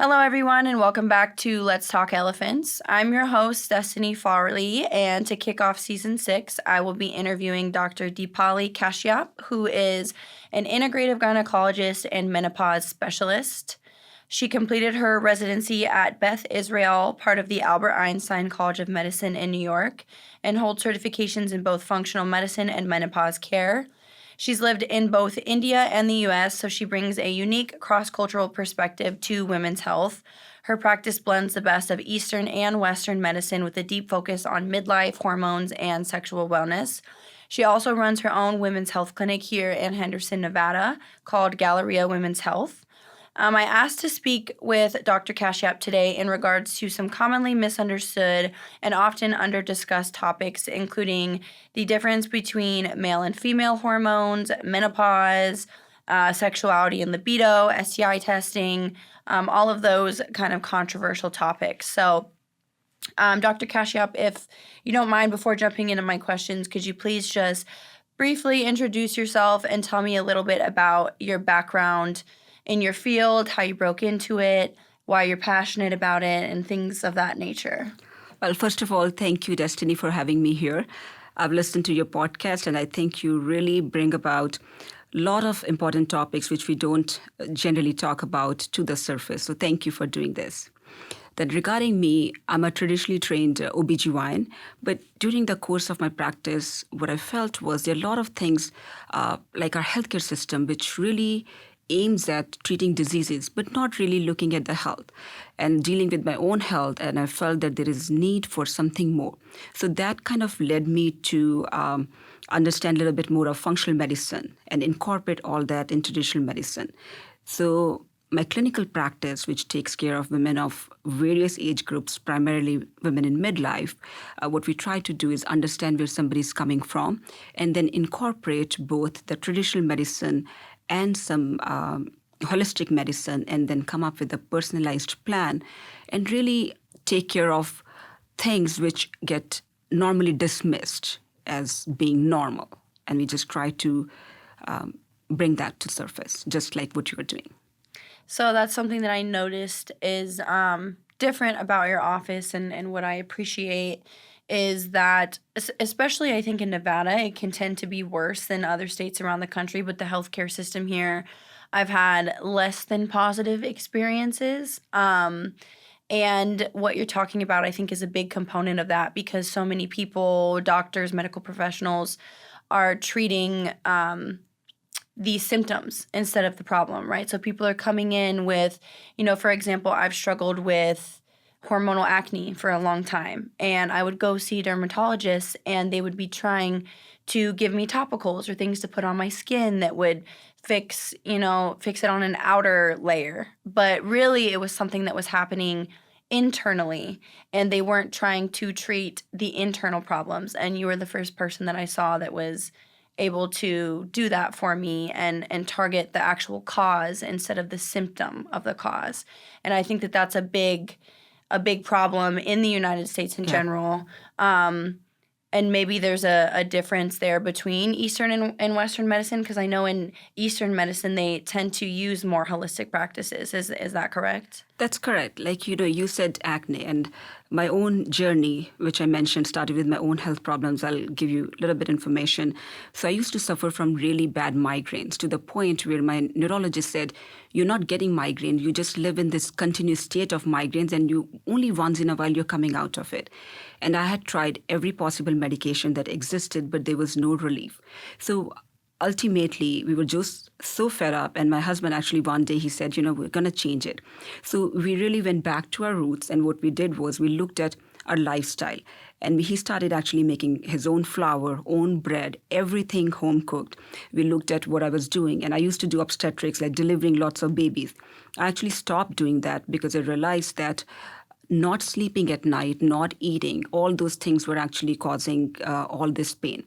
Hello, everyone, and welcome back to Let's Talk Elephants. I'm your host, Destiny Farley, and to kick off Season 6, I will be interviewing Dr. Deepali Kashyap, who is an integrative gynecologist and menopause specialist. She completed her residency at Beth Israel, part of the Albert Einstein College of Medicine in New York, and holds certifications in both functional medicine and menopause care. She's lived in both India and the U.S., so she brings a unique cross-cultural perspective to women's health. Her practice blends the best of Eastern and Western medicine with a deep focus on midlife, hormones, and sexual wellness. She also runs her own women's health clinic here in Henderson, Nevada, called Galleria Women's Health. I asked to speak with Dr. Kashyap today in regards to some commonly misunderstood and often under-discussed topics, including the difference between male and female hormones, menopause, sexuality and libido, STI testing, all of those kind of controversial topics. So, Dr. Kashyap, if you don't mind, before jumping into my questions, could you please just briefly introduce yourself and tell me a little bit about your background in your field, how you broke into it, why you're passionate about it, and things of that nature? Well, first of all, thank you, Destiny, for having me here. I've listened to your podcast, and I think you really bring about a lot of important topics which we don't generally talk about to the surface. So thank you for doing this. Then regarding me, I'm a traditionally trained OBGYN, but during the course of my practice, what I felt was there are a lot of things like our healthcare system, which really aims at treating diseases, but not really looking at the health and dealing with my own health. And I felt that there is need for something more. So that kind of led me to understand a little bit more of functional medicine and incorporate all that in traditional medicine. So my clinical practice, which takes care of women of various age groups, primarily women in midlife, what we try to do is understand where somebody's coming from and then incorporate both the traditional medicine and some holistic medicine, and then come up with a personalized plan and really take care of things which get normally dismissed as being normal. And we just try to bring that to surface, just like what you are doing. So that's something that I noticed is different about your office, and what I appreciate is that, especially I think in Nevada, it can tend to be worse than other states around the country, but the healthcare system here, I've had less than positive experiences. And what you're talking about, I think, is a big component of that, because so many people, doctors, medical professionals, are treating these symptoms instead of the problem, right? So people are coming in with, for example, I've struggled with hormonal acne for a long time, and I would go see dermatologists, and they would be trying to give me topicals or things to put on my skin that would fix it on an outer layer. But really, it was something that was happening internally, and they weren't trying to treat the internal problems. And you were the first person that I saw that was able to do that for me and target the actual cause instead of the symptom of the cause. And I think that that's a big problem in the United States in general. And maybe there's a difference there between Eastern and Western medicine, because I know in Eastern medicine they tend to use more holistic practices. Is that correct? That's correct. Like, you said acne, and my own journey, which I mentioned, started with my own health problems. I'll give you a little bit information. So I used to suffer from really bad migraines to the point where my neurologist said, you're not getting migraine. You just live in this continuous state of migraines, and you only once in a while you're coming out of it. And I had tried every possible medication that existed, but there was no relief. So ultimately, we were just so fed up. And my husband actually one day, he said, we're going to change it. So we really went back to our roots. And what we did was we looked at our lifestyle. And he started actually making his own flour, own bread, everything home cooked. We looked at what I was doing. And I used to do obstetrics, like delivering lots of babies. I actually stopped doing that because I realized that not sleeping at night, not eating, all those things were actually causing all this pain.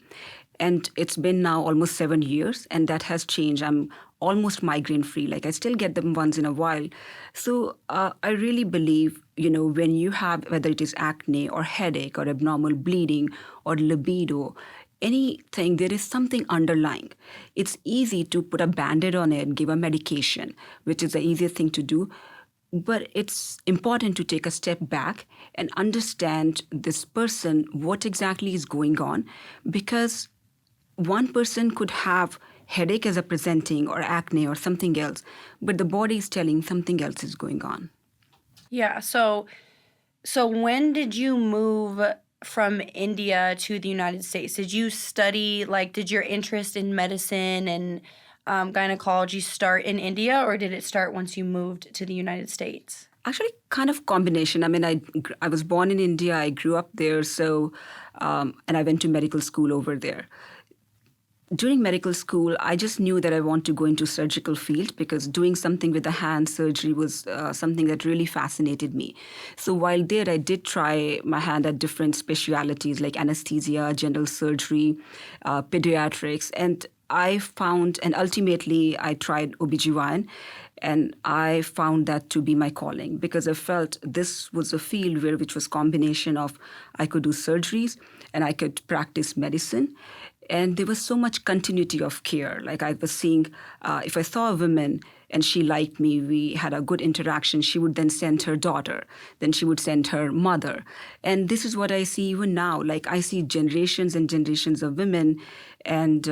And it's been now almost 7 years, and that has changed. I'm almost migraine-free. Like, I still get them once in a while. So I really believe, when you have, whether it is acne or headache or abnormal bleeding or libido, anything, there is something underlying. It's easy to put a Band-Aid on it, give a medication, which is the easiest thing to do. But it's important to take a step back and understand this person, what exactly is going on, because one person could have headache as a presenting or acne or something else, but the body is telling something else is going on. Yeah. So when did you move from India to the United States? Did you study, like, did your interest in medicine and gynecology start in India, or did it start once you moved to the United States? Actually, kind of combination. I mean, I was born in India. I grew up there, and I went to medical school over there. During medical school, I just knew that I want to go into surgical field because doing something with the hand surgery was something that really fascinated me. So while there, I did try my hand at different specialities like anesthesia, general surgery, pediatrics, and I found, and ultimately I tried OBGYN, and I found that to be my calling because I felt this was a field which was combination of I could do surgeries and I could practice medicine. And there was so much continuity of care. Like I was seeing, if I saw a woman and she liked me, we had a good interaction, she would then send her daughter, then she would send her mother. And this is what I see even now. Like I see generations and generations of women. And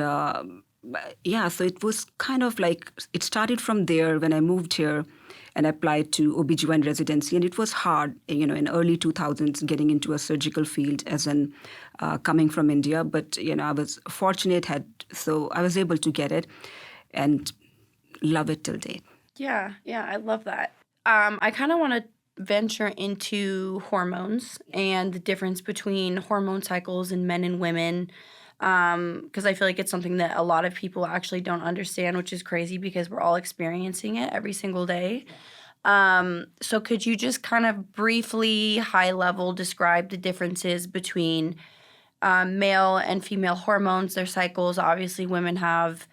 yeah, so it was kind of like, it started from there when I moved here and applied to OBGYN residency. And it was hard, in early 2000s, getting into a surgical field as an coming from India. But, I was fortunate, so I was able to get it and love it till date. Yeah, I love that. I kind of want to venture into hormones and the difference between hormone cycles in men and women, because I feel like it's something that a lot of people actually don't understand, which is crazy because we're all experiencing it every single day. So could you just kind of briefly, high level, describe the differences between male and female hormones, their cycles? Obviously, women have,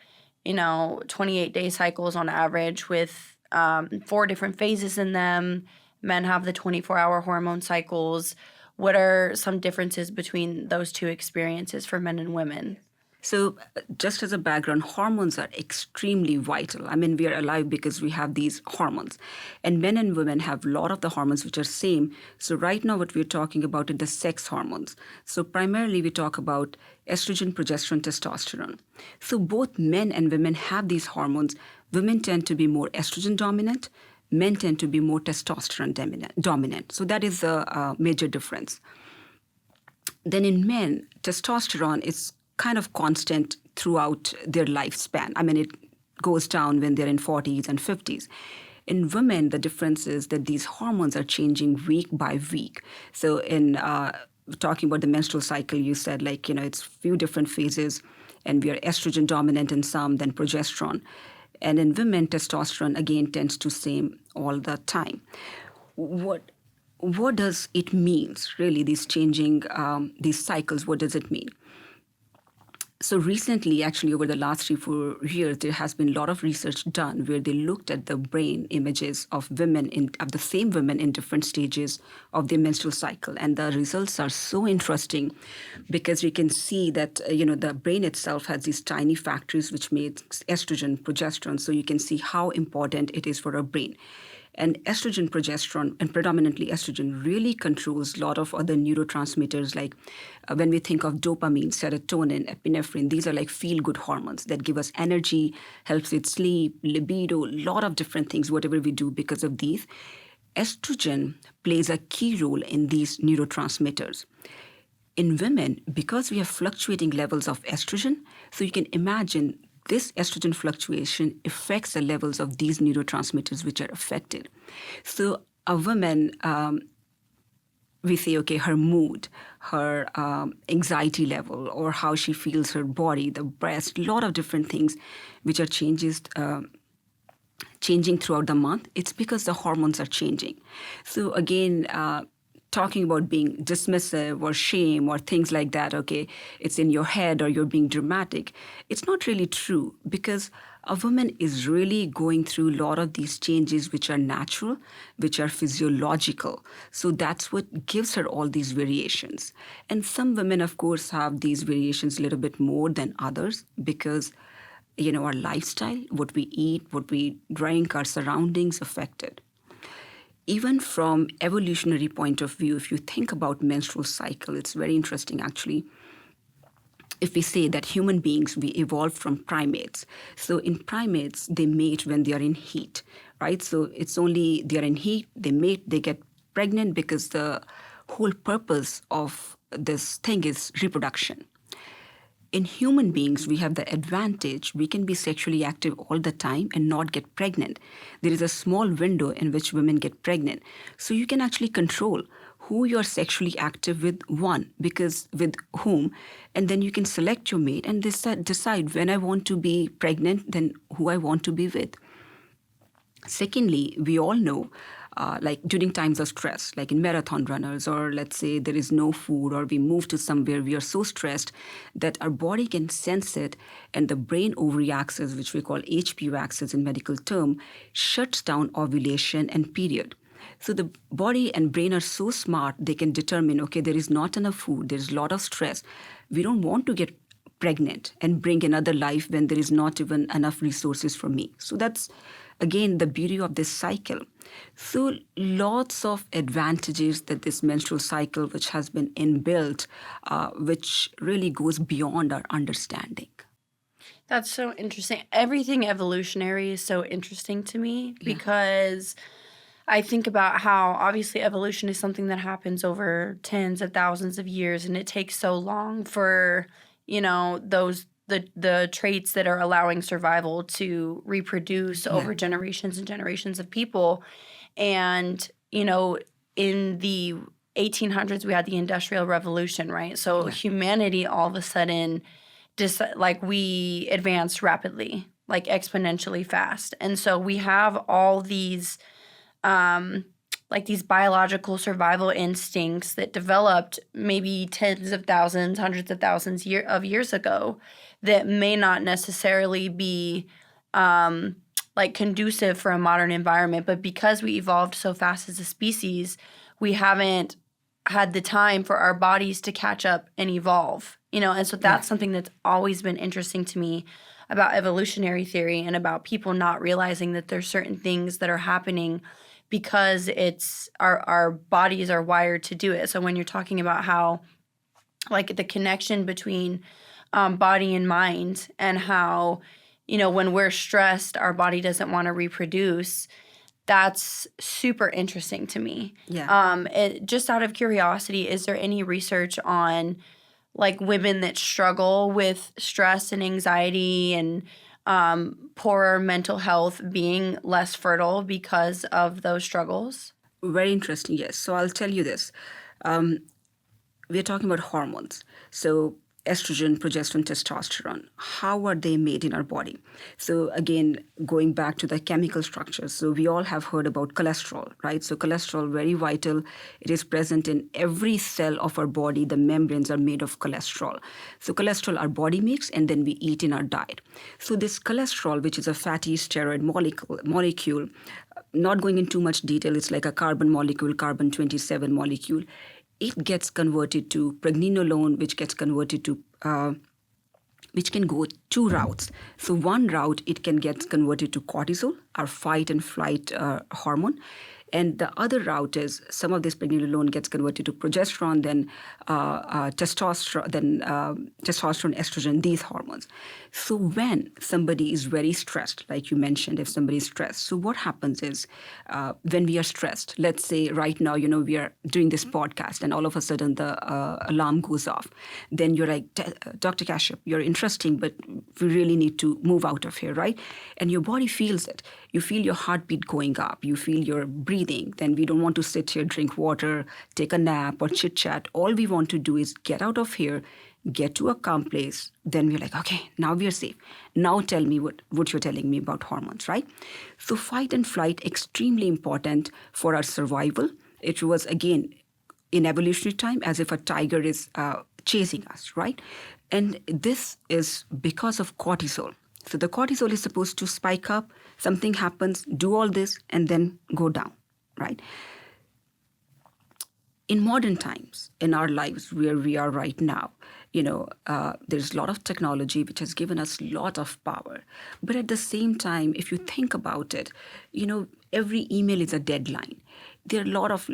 28-day cycles on average with 4 different phases in them. Men have the 24-hour hormone cycles. What are some differences between those two experiences for men and women? So, just as a background, hormones are extremely vital. I mean, we are alive because we have these hormones. And men and women have a lot of the hormones which are same. So, right now, what we're talking about is the sex hormones. So, primarily, we talk about estrogen, progesterone, testosterone. So, both men and women have these hormones. Women tend to be more estrogen dominant, men tend to be more testosterone dominant. So, that is the major difference. Then, in men, testosterone is kind of constant throughout their lifespan. I mean, it goes down when they're in 40s and 50s. In women, the difference is that these hormones are changing week by week. So in talking about the menstrual cycle, you said it's few different phases, and we are estrogen dominant in some, then progesterone. And in women, testosterone, again, tends to same all the time. What does it mean, really, these changing, these cycles? What does it mean? So recently, actually, over the last 3-4 years, there has been a lot of research done where they looked at the brain images of of the same women in different stages of their menstrual cycle. And the results are so interesting because we can see that, the brain itself has these tiny factories which make estrogen, progesterone. So you can see how important it is for our brain. And estrogen, progesterone, and predominantly estrogen really controls a lot of other neurotransmitters. Like when we think of dopamine, serotonin, epinephrine, these are like feel-good hormones that give us energy, helps with sleep, libido, a lot of different things, whatever we do because of these. Estrogen plays a key role in these neurotransmitters. In women, because we have fluctuating levels of estrogen, so you can imagine this estrogen fluctuation affects the levels of these neurotransmitters which are affected. So a woman, we say, okay, her mood, her anxiety level, or how she feels her body, the breast, a lot of different things which are changing throughout the month. It's because the hormones are changing. So again, talking about being dismissive or shame or things like that, okay, it's in your head or you're being dramatic. It's not really true because a woman is really going through a lot of these changes which are natural, which are physiological. So that's what gives her all these variations. And some women, of course, have these variations a little bit more than others because, our lifestyle, what we eat, what we drink, our surroundings affect it. even from evolutionary point of view, if you think about menstrual cycle, it's very interesting actually. If we say that human beings, we evolved from primates. So in primates, they mate when they are in heat, right? So it's only they are in heat, they mate, they get pregnant because the whole purpose of this thing is reproduction. In human beings, we have the advantage we can be sexually active all the time and not get pregnant. There is a small window in which women get pregnant. So you can actually control who you're sexually active with, one, because with whom, and then you can select your mate and decide when I want to be pregnant, then who I want to be with. Secondly, we all know, like during times of stress, like in marathon runners, or let's say there is no food, or we move to somewhere, we are so stressed that our body can sense it, and the brain overreacts, which we call HPO axis in medical term, shuts down ovulation and period. So the body and brain are so smart, they can determine, okay, there is not enough food, there's a lot of stress. We don't want to get pregnant and bring another life when there is not even enough resources for me. So that's, again, the beauty of this cycle. So lots of advantages that this menstrual cycle, which has been inbuilt, which really goes beyond our understanding. That's so interesting. Everything evolutionary is so interesting to me because I think about how obviously evolution is something that happens over tens of thousands of years, and it takes so long for, the traits that are allowing survival to reproduce over generations and generations of people. And, in the 1800s, we had the Industrial Revolution, right? So humanity all of a sudden, we advanced rapidly, like exponentially fast. And so we have all these these biological survival instincts that developed maybe tens of thousands, hundreds of thousands of years ago that may not necessarily be conducive for a modern environment. But because we evolved so fast as a species, we haven't had the time for our bodies to catch up and evolve, and so that's something that's always been interesting to me about evolutionary theory and about people not realizing that there's certain things that are happening because it's our bodies are wired to do it. So when you're talking about how, like, the connection between body and mind, and how, when we're stressed, our body doesn't want to reproduce, that's super interesting to me. Just out of curiosity, is there any research on, like, women that struggle with stress and anxiety and poorer mental health being less fertile because of those struggles? Very interesting, yes. So I'll tell you this. We're talking about hormones. So estrogen, progesterone, testosterone, how are they made in our body? So again, going back to the chemical structure, so we all have heard about cholesterol, right? So cholesterol, very vital. It is present in every cell of our body. The membranes are made of cholesterol. So cholesterol our body makes, and then we eat in our diet. So this cholesterol, which is a fatty steroid molecule, not going into too much detail, it's like a carbon molecule, carbon 27 molecule. It gets converted to pregnenolone, which gets converted to, which can go two routes. So one route, it can get converted to cortisol, our fight and flight hormone. And the other route is some of this pregnenolone gets converted to progesterone, then testosterone, estrogen, these hormones. So when somebody is very stressed, like you mentioned, if somebody is stressed, so what happens is when we are stressed, let's say right now, we are doing this podcast and all of a sudden the alarm goes off. Then you're like, Dr. Kashyap, you're interesting, but we really need to move out of here, right? And your body feels it. You feel your heartbeat going up. You feel your breathing. Then we don't want to sit here, drink water, take a nap or chit chat. All we want to do is get out of here, get to a calm place. Then we're like, okay, now we are safe. Now tell me what you're telling me about hormones, right? So fight and flight, extremely important for our survival. It was, again, in evolutionary time, as if a tiger is chasing us, right? And this is because of cortisol. So the cortisol is supposed to spike up, something happens, do all this, and then go down, right? In modern times, in our lives where we are right now, there's a lot of technology which has given us a lot of power. But at the same time, if you think about it, every email is a deadline. there are a lot of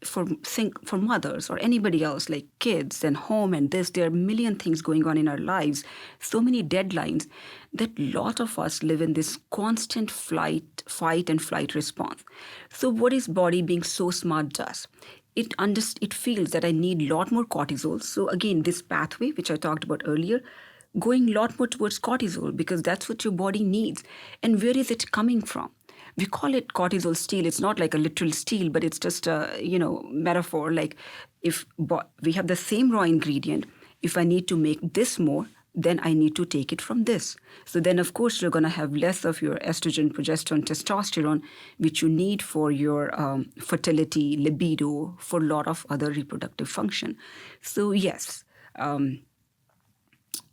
for mothers or anybody else, like kids and home and this, there are a million things going on in our lives, so many deadlines, that a lot of us live in this constant fight and flight response. So what is body being so smart does? It feels that I need a lot more cortisol. So again, this pathway, which I talked about earlier, going a lot more towards cortisol because that's what your body needs. And where is it coming from? We call it cortisol steal. It's not like a literal steal, but it's just a metaphor. Like if we have the same raw ingredient, if I need to make this more, then I need to take it from this. So then, of course, you're going to have less of your estrogen, progesterone, testosterone, which you need for your fertility, libido, for a lot of other reproductive function. So yes, a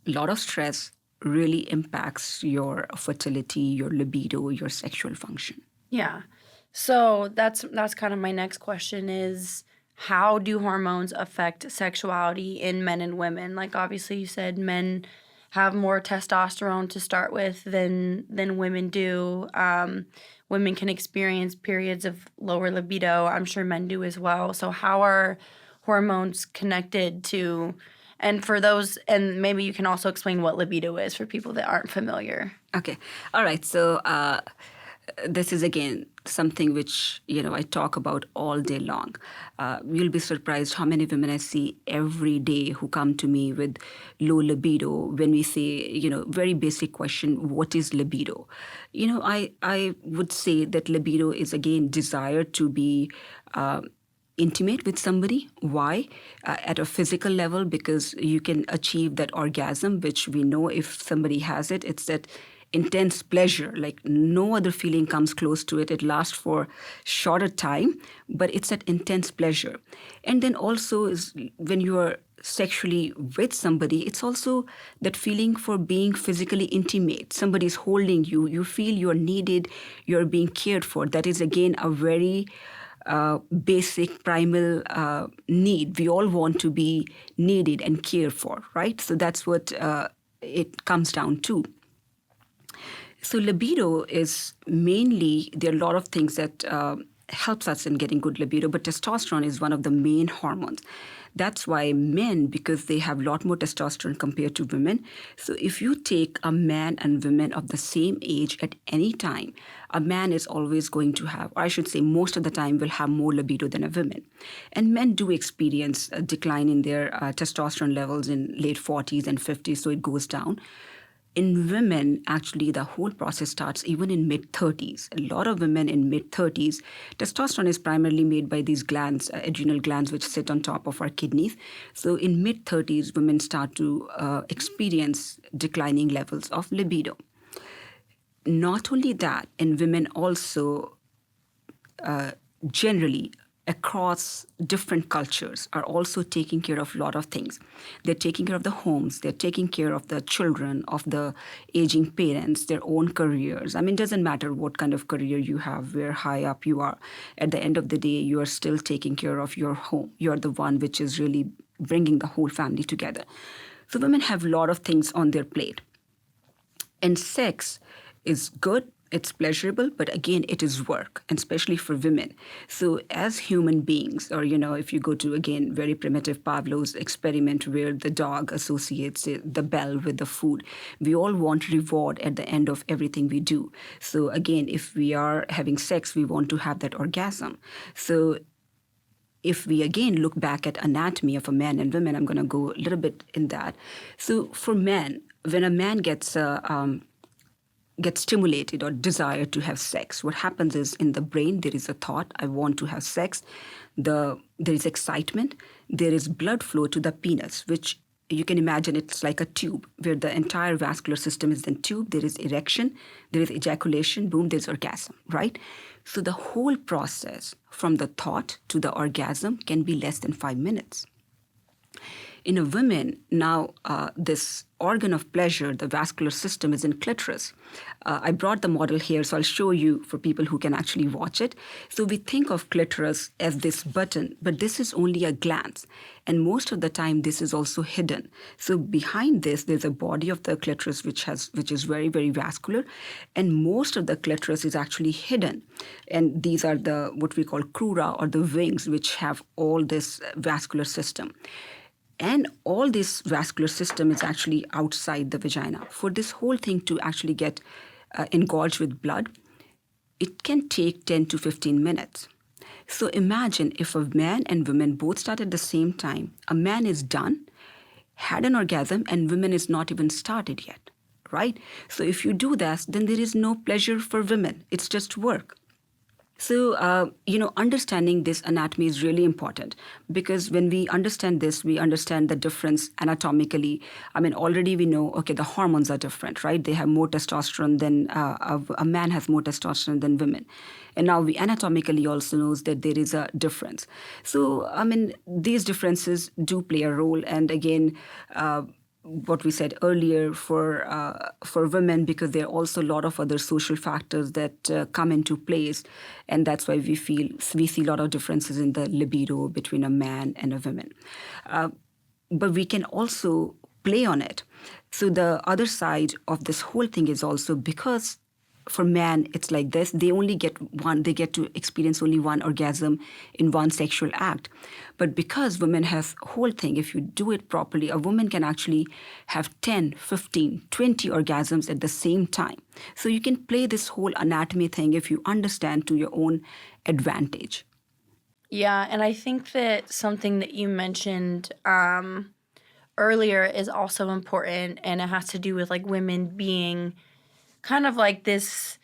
lot of stress really impacts your fertility, your libido, your sexual function. Yeah. So that's kind of my next question is, how do hormones affect sexuality in men and women? Like, obviously you said men have more testosterone to start with than women do. Women can experience periods of lower libido. I'm sure men do as well. So how are hormones connected to, and for those, and maybe you can also explain what libido is for people that aren't familiar. Okay. All right. So this is, again, something which, I talk about all day long. You'll be surprised how many women I see every day who come to me with low libido. When we say, very basic question, what is libido? I would say that libido is, again, desire to be intimate with somebody. Why? At a physical level, because you can achieve that orgasm, which we know if somebody has it, it's that intense pleasure. Like no other feeling comes close to it. It lasts for shorter time, but it's that intense pleasure. And then also is when you are sexually with somebody, it's also that feeling for being physically intimate. Somebody's holding you. You feel you're needed. You're being cared for. That is, again, a very basic primal need. We all want to be needed and cared for, right? So that's what it comes down to. So libido is mainly, there are a lot of things that helps us in getting good libido, but testosterone is one of the main hormones. That's why men, because they have a lot more testosterone compared to women. So if you take a man and women of the same age at any time, a man is always going to have, or I should say most of the time, will have more libido than a woman. And men do experience a decline in their testosterone levels in late 40s and 50s, so it goes down. In women, actually, the whole process starts even in mid-30s. A lot of women in mid-30s, testosterone is primarily made by these glands, adrenal glands, which sit on top of our kidneys. So in mid-30s, women start to experience declining levels of libido. Not only that, in women also, generally, across different cultures, are also taking care of a lot of things. They're taking care of the homes, they're taking care of the children, of the aging parents, their own careers. I mean, it doesn't matter what kind of career you have, where high up you are. At the end of the day, you are still taking care of your home. You're the one which is really bringing the whole family together. So women have a lot of things on their plate. And sex is good. It's pleasurable, but again, it is work, and especially for women. So as human beings, or, if you go to, again, very primitive Pavlov's experiment where the dog associates the bell with the food, we all want reward at the end of everything we do. So again, if we are having sex, we want to have that orgasm. So if we, again, look back at anatomy of a man and women, I'm going to go a little bit in that. So for men, when a man gets stimulated or desire to have sex, what happens is in the brain there is a thought, I want to have sex. There is excitement. There is blood flow to the penis, which you can imagine it's like a tube where the entire vascular system is then tube. There is erection, there is ejaculation, boom, there's orgasm, right? So the whole process from the thought to the orgasm can be less than 5 minutes. In a woman, now this organ of pleasure, the vascular system, is in clitoris. I brought the model here, so I'll show you for people who can actually watch it. So we think of clitoris as this button, but this is only a glance. And most of the time, this is also hidden. So behind this, there's a body of the clitoris which is very, very vascular. And most of the clitoris is actually hidden. And these are the what we call crura, or the wings, which have all this vascular system. And all this vascular system is actually outside the vagina. For this whole thing to actually get engorged with blood, it can take 10 to 15 minutes. So imagine if a man and woman both start at the same time. A man is done, had an orgasm, and women is not even started yet, right? So if you do that, then there is no pleasure for women. It's just work. So, understanding this anatomy is really important, because when we understand this, we understand the difference anatomically. I mean, already we know, okay, the hormones are different, right? They have more testosterone than, a man has more testosterone than women. And now we anatomically also knows that there is a difference. So, I mean, these differences do play a role. And again, what we said earlier for women, because there are also a lot of other social factors that come into place, and that's why we see a lot of differences in the libido between a man and a woman. But we can also play on it. So the other side of this whole thing is also, because for men, it's like this. They get to experience only one orgasm in one sexual act. But because women have whole thing, if you do it properly, a woman can actually have 10, 15, 20 orgasms at the same time. So you can play this whole anatomy thing if you understand to your own advantage. Yeah, and I think that something that you mentioned earlier is also important, and it has to do with like women being kind of like this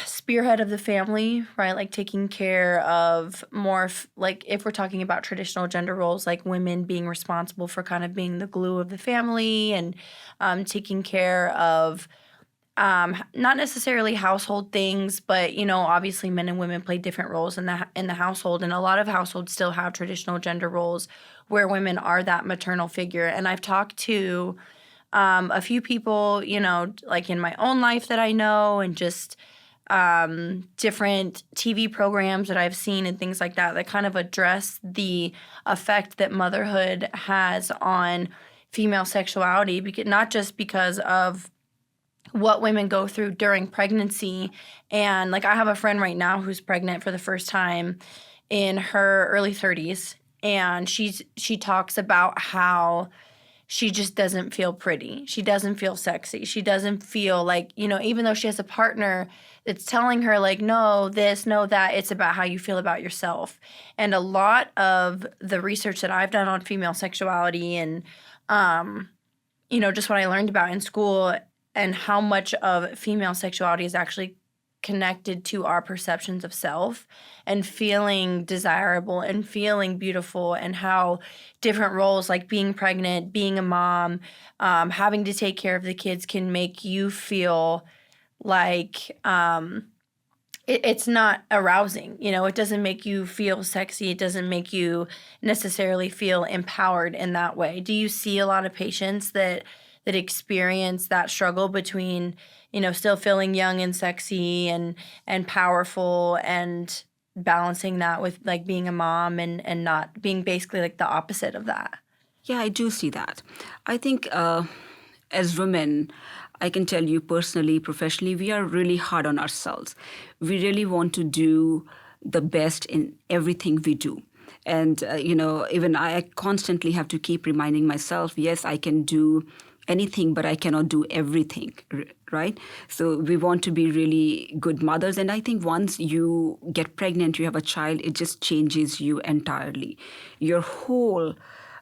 spearhead of the family, right? Like taking care of more, like if we're talking about traditional gender roles, like women being responsible for kind of being the glue of the family and taking care of not necessarily household things, but obviously men and women play different roles in the household, and a lot of households still have traditional gender roles where women are that maternal figure. And I've talked to a few people, like in my own life that I know, and just different TV programs that I've seen and things like that kind of address the effect that motherhood has on female sexuality, because not just because of what women go through during pregnancy. And like I have a friend right now who's pregnant for the first time in her early 30s, and she talks about how she just doesn't feel pretty. She doesn't feel sexy. She doesn't feel like, even though she has a partner that's telling her like, no this, no that, it's about how you feel about yourself. And a lot of the research that I've done on female sexuality and, just what I learned about in school and how much of female sexuality is actually connected to our perceptions of self and feeling desirable and feeling beautiful, and how different roles like being pregnant, being a mom, having to take care of the kids can make you feel like it's not arousing. It doesn't make you feel sexy. It doesn't make you necessarily feel empowered in that way. Do you see a lot of patients that experience that struggle between still feeling young and sexy and powerful, and balancing that with like being a mom and not being basically like the opposite of that? Yeah, I do see that. I think as women, I can tell you personally, professionally, we are really hard on ourselves. We really want to do the best in everything we do. And, even I constantly have to keep reminding myself, yes, I can do anything, but I cannot do everything, right? So we want to be really good mothers. And I think once you get pregnant, you have a child, it just changes you entirely. Your whole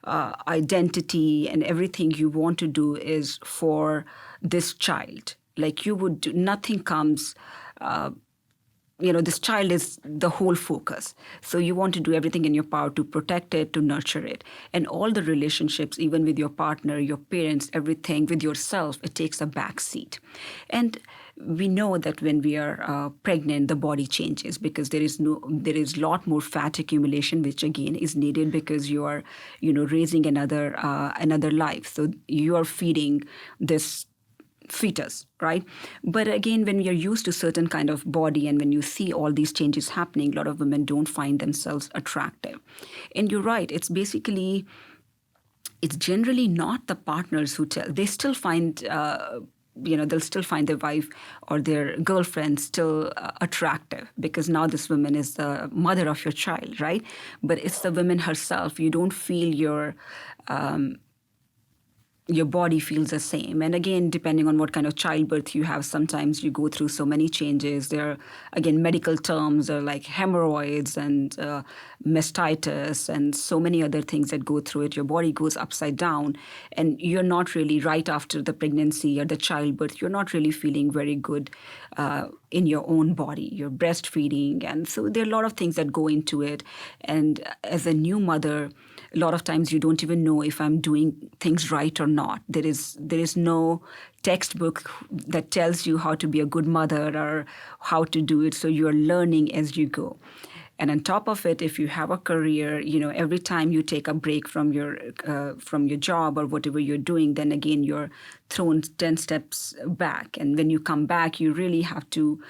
identity and everything you want to do is for this child. Like you would do, nothing comes this child is the whole focus. So you want to do everything in your power to protect it, to nurture it. And all the relationships, even with your partner, your parents, everything with yourself, it takes a back seat. And we know that when we are pregnant, the body changes because there is a lot more fat accumulation, which again is needed because you are, raising another life. So you are feeding this fetus, right? But again, when you're used to certain kind of body and when you see all these changes happening, a lot of women don't find themselves attractive. And you're right, it's generally not the partners who tell. They still find, they'll still find their wife or their girlfriend still attractive because now this woman is the mother of your child, right? But it's the woman herself. You don't feel your body feels the same. And again, depending on what kind of childbirth you have, sometimes you go through so many changes. There are, again, medical terms are like hemorrhoids and mastitis and so many other things that go through it. Your body goes upside down and you're not really, right after the pregnancy or the childbirth, you're not really feeling very good in your own body. You're breastfeeding. And so there are a lot of things that go into it. And as a new mother, a lot of times you don't even know if I'm doing things right or not. There is no textbook that tells you how to be a good mother or how to do it. So you're learning as you go. And on top of it, if you have a career, every time you take a break from your job or whatever you're doing, then again, you're thrown 10 steps back. And when you come back, you really have to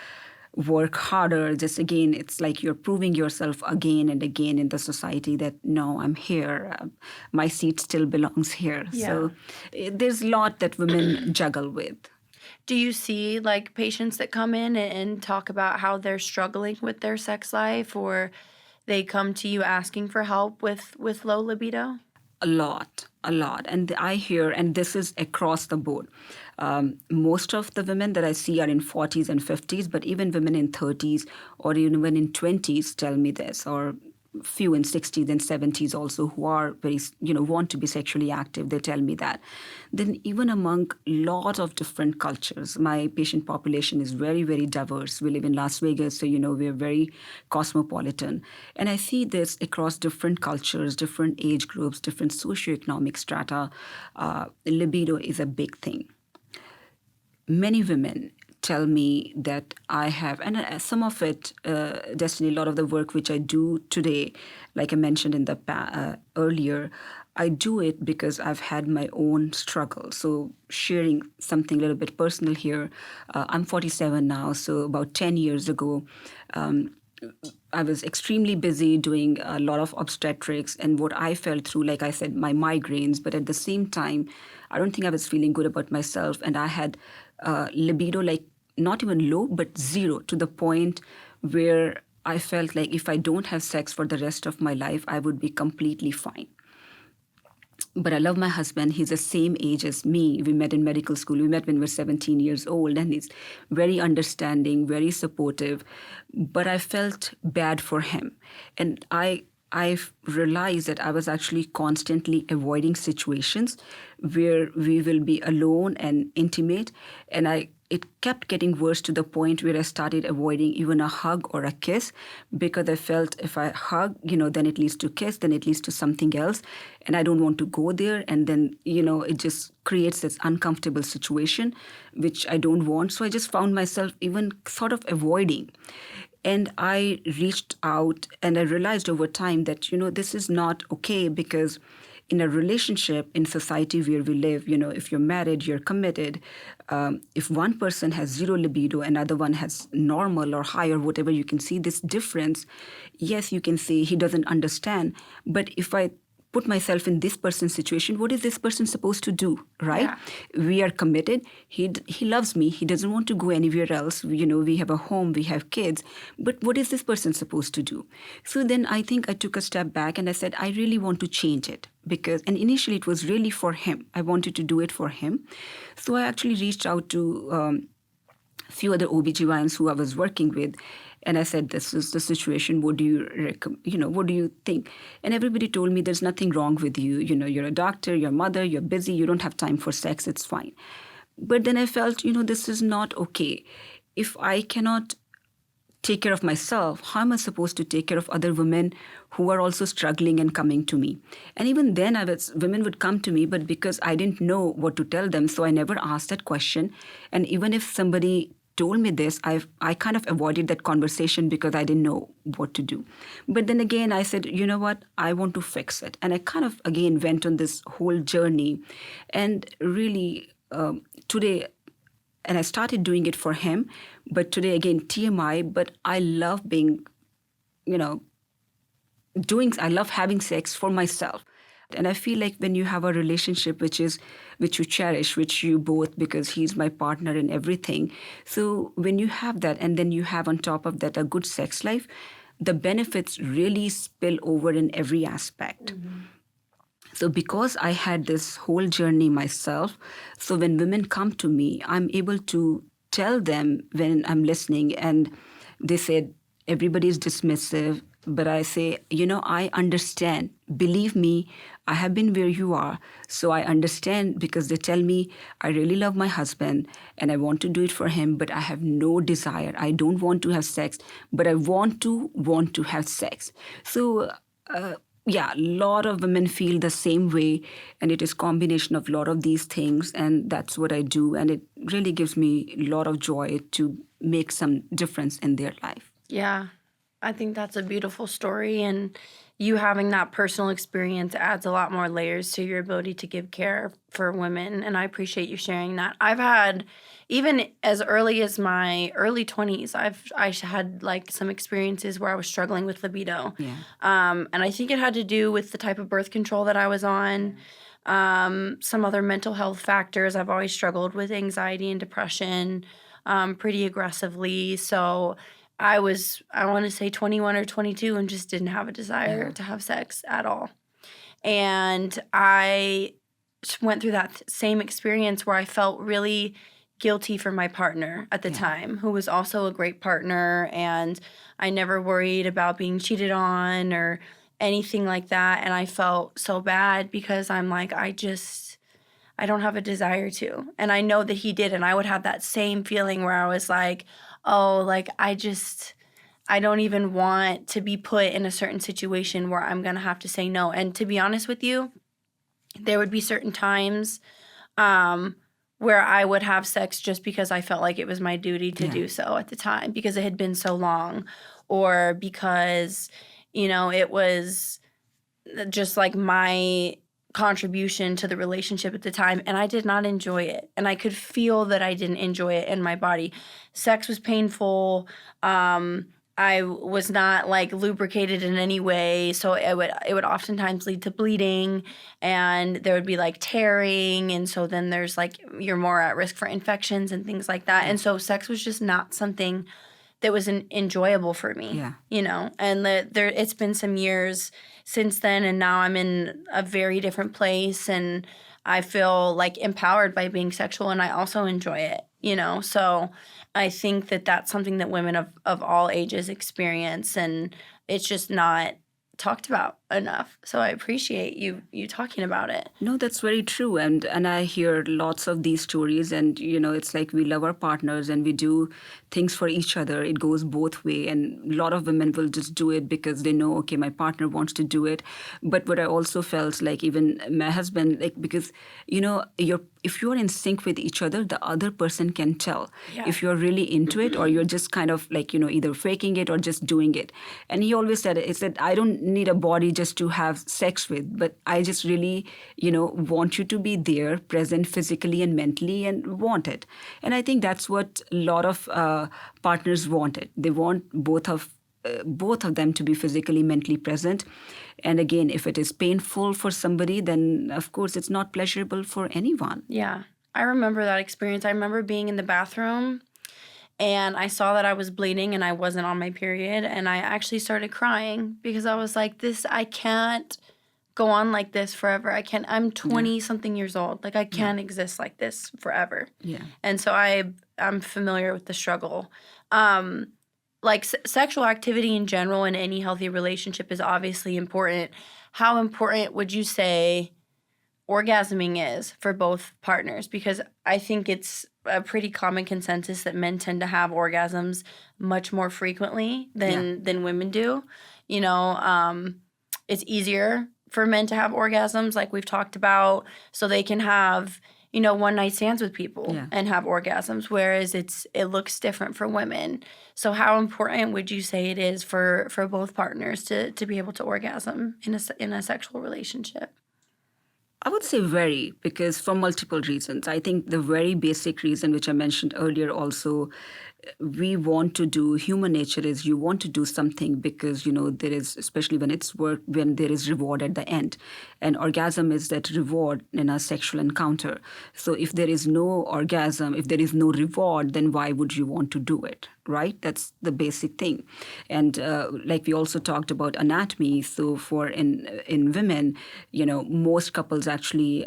work harder. Just again, it's like you're proving yourself again and again in the society that, no, I'm here. My seat still belongs here. Yeah. So there's a lot that women juggle with. Do you see like patients that come in and talk about how they're struggling with their sex life, or they come to you asking for help with low libido? A lot. And I hear, and this is across the board, most of the women that I see are in 40s and 50s, but even women in 30s or even in 20s tell me this, or few in 60s and 70s also who are very, want to be sexually active, they tell me that. Then even among a lot of different cultures, my patient population is very, very diverse. We live in Las Vegas, so, we're very cosmopolitan. And I see this across different cultures, different age groups, different socioeconomic strata. Libido is a big thing. Many women tell me that I have, and some of it, Destiny, a lot of the work which I do today, like I mentioned in the earlier, I do it because I've had my own struggle. So sharing something a little bit personal here, I'm 47 now, so about 10 years ago, I was extremely busy doing a lot of obstetrics, and what I felt through, like I said, my migraines, but at the same time, I don't think I was feeling good about myself, and I had libido like not even low, but zero, to the point where I felt like if I don't have sex for the rest of my life, I would be completely fine. But I love my husband. He's the same age as me. We met in medical school. We met when we were 17 years old, and he's very understanding, very supportive. But I felt bad for him. And I've realized that I was actually constantly avoiding situations where we will be alone and intimate. And it kept getting worse to the point where I started avoiding even a hug or a kiss, because I felt if I hug, then it leads to kiss, then it leads to something else. And I don't want to go there. And then, it just creates this uncomfortable situation, which I don't want. So I just found myself even sort of avoiding. And I reached out and I realized over time that, this is not okay, because in a relationship, in society where we live, if you're married, you're committed. If one person has zero libido, another one has normal or high or whatever, you can see this difference. Yes, you can say he doesn't understand. But if I put myself in this person's situation, what is this person supposed to do, right? Yeah. We are committed. He loves me. He doesn't want to go anywhere else. We have a home, we have kids. But what is this person supposed to do? So then I think I took a step back and I said, I really want to change it. And initially it was really for him. I wanted to do it for him. So I actually reached out to a few other OBGYNs who I was working with. And I said, this is the situation. What do you what do you think? And everybody told me there's nothing wrong with you. You're a doctor, you're a mother, you're busy, you don't have time for sex, it's fine. But then I felt, this is not okay. If I cannot take care of myself, how am I supposed to take care of other women who are also struggling and coming to me? And even then, women would come to me, but because I didn't know what to tell them, so I never asked that question. And even if somebody told me this, I kind of avoided that conversation because I didn't know what to do. But then again, I said, you know what, I want to fix it. And I kind of, again, went on this whole journey. And really, today, and I started doing it for him. But today, again, TMI, but I love being, you know, I love having sex for myself. And I feel like when you have a relationship which you cherish, which you both, because he's my partner in everything. So when you have that, and then you have on top of that a good sex life, the benefits really spill over in every aspect. Mm-hmm. So because I had this whole journey myself, so when women come to me, I'm able to tell them when I'm listening, and they said, everybody's dismissive. But I say, I understand. Believe me, I have been where you are. So I understand, because they tell me, I really love my husband and I want to do it for him, but I have no desire. I don't want to have sex, but I want to have sex. So, a lot of women feel the same way, and it is combination of a lot of these things, and that's what I do. And it really gives me a lot of joy to make some difference in their life. Yeah. I think that's a beautiful story, and you having that personal experience adds a lot more layers to your ability to give care for women, and I appreciate you sharing that. I've had, even as early as my early 20s, I had like some experiences where I was struggling with libido. Yeah. And I think it had to do with the type of birth control that I was on, some other mental health factors. I've always struggled with anxiety and depression pretty aggressively, so I want to say 21 or 22 and just didn't have a desire to have sex at all. And I went through that same experience where I felt really guilty for my partner at the time, who was also a great partner, and I never worried about being cheated on or anything like that. And I felt so bad because I'm like, I don't have a desire to. And I know that he did, and I would have that same feeling where I was like, oh, like I don't even want to be put in a certain situation where I'm going to have to say no. And to be honest with you, there would be certain times where I would have sex just because I felt like it was my duty to do so at the time, because it had been so long, or because, it was just like my contribution to the relationship at the time, and I did not enjoy it, and I could feel that I didn't enjoy it in my body. Sex was painful. I was not like lubricated in any way, so it would oftentimes lead to bleeding, and there would be like tearing, and so then there's like, you're more at risk for infections and things like that. And so sex was just not something that was enjoyable for me. And it's been some years since then, and now I'm in a very different place, and I feel like empowered by being sexual, and I also enjoy it, So I think that that's something that women of all ages experience, and it's just not talked about enough. So I appreciate you talking about it. No, that's very true. And I hear lots of these stories, and, it's like we love our partners and we do things for each other. It goes both way. And a lot of women will just do it because they know, okay, my partner wants to do it. But what I also felt like, even my husband, like, because, if you're in sync with each other, the other person can tell if you're really into it, or you're just kind of like, either faking it or just doing it. And he always said, I don't need a body just to have sex with, but I just really, want you to be there, present physically and mentally, and want it. And I think that's what a lot of partners want it. They want both of them to be physically, mentally present. And again, if it is painful for somebody, then of course it's not pleasurable for anyone. Yeah. I remember that experience. I remember being in the bathroom, and I saw that I was bleeding and I wasn't on my period, and I actually started crying because I was like, I can't go on like this forever. I'm 20 something years old. Like, I can't exist like this forever. Yeah. And so I'm familiar with the struggle. Like sexual activity in general in any healthy relationship is obviously important. How important would you say orgasming is for both partners? Because I think it's a pretty common consensus that men tend to have orgasms much more frequently than women do. It's easier for men to have orgasms, like we've talked about, so they can have one night stands with people Yeah. and have orgasms, whereas it looks different for women. So how important would you say it is for both partners to be able to orgasm in a sexual relationship? I would say very, because for multiple reasons. I think the very basic reason, which I mentioned earlier also, we want to do, human nature is you want to do something because, there is, especially when it's work, when there is reward at the end. And orgasm is that reward in a sexual encounter. So if there is no orgasm, if there is no reward, then why would you want to do it? Right? That's the basic thing. And like we also talked about anatomy. So for in women, most couples actually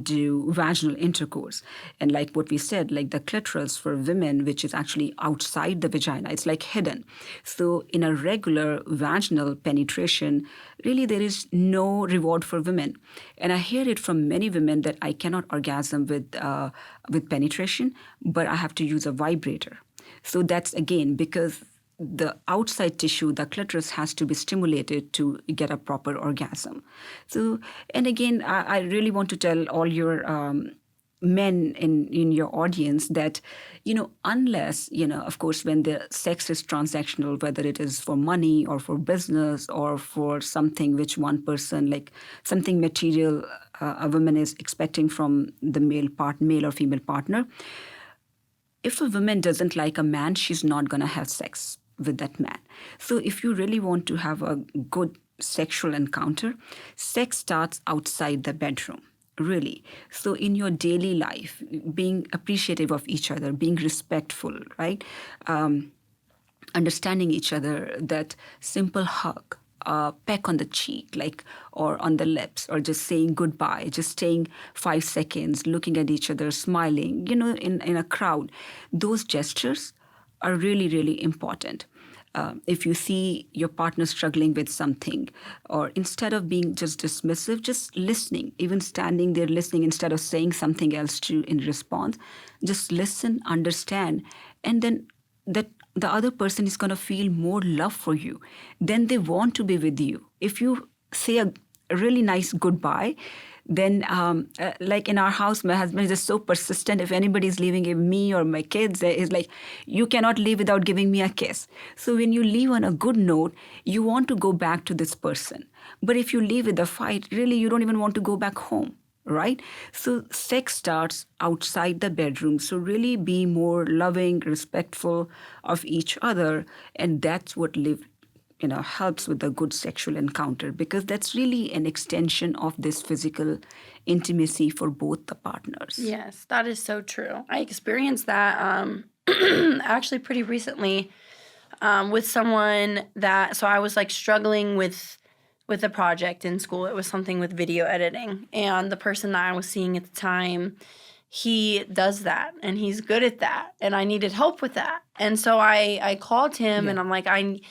do vaginal intercourse. And like what we said, like the clitoris for women, which is actually outside the vagina, it's like hidden. So in a regular vaginal penetration, really there is no reward for women. And I hear it from many women that I cannot orgasm with penetration, but I have to use a vibrator. So that's, again, because the outside tissue, the clitoris, has to be stimulated to get a proper orgasm. So, and again, I really want to tell all your men in your audience that, unless, of course, when the sex is transactional, whether it is for money or for business or for something which one person, like something material, a woman is expecting from the male or female partner, if a woman doesn't like a man, she's not going to have sex with that man. So if you really want to have a good sexual encounter, sex starts outside the bedroom, really. So in your daily life, being appreciative of each other, being respectful, right? Understanding each other, that simple hug, peck on the cheek, or on the lips, or just saying goodbye, just staying 5 seconds, looking at each other, smiling, in a crowd. Those gestures are really, really important. If you see your partner struggling with something, or instead of being just dismissive, just listening, even standing there listening instead of saying something else in response, just listen, understand, and then that the other person is going to feel more love for you. Then they want to be with you. If you say a really nice goodbye, then like in our house, my husband is just so persistent. If anybody's leaving, if me or my kids, is like, you cannot leave without giving me a kiss. So when you leave on a good note, you want to go back to this person. But if you leave with a fight, really, you don't even want to go back home. Right? So sex starts outside the bedroom. So really be more loving, respectful of each other. And that's what helps with a good sexual encounter, because that's really an extension of this physical intimacy for both the partners. Yes, that is so true. I experienced that actually pretty recently with someone so I was like struggling with a project in school. It was something with video editing. And the person that I was seeing at the time, he does that and he's good at that. And I needed help with that. And so I called him and I'm like, can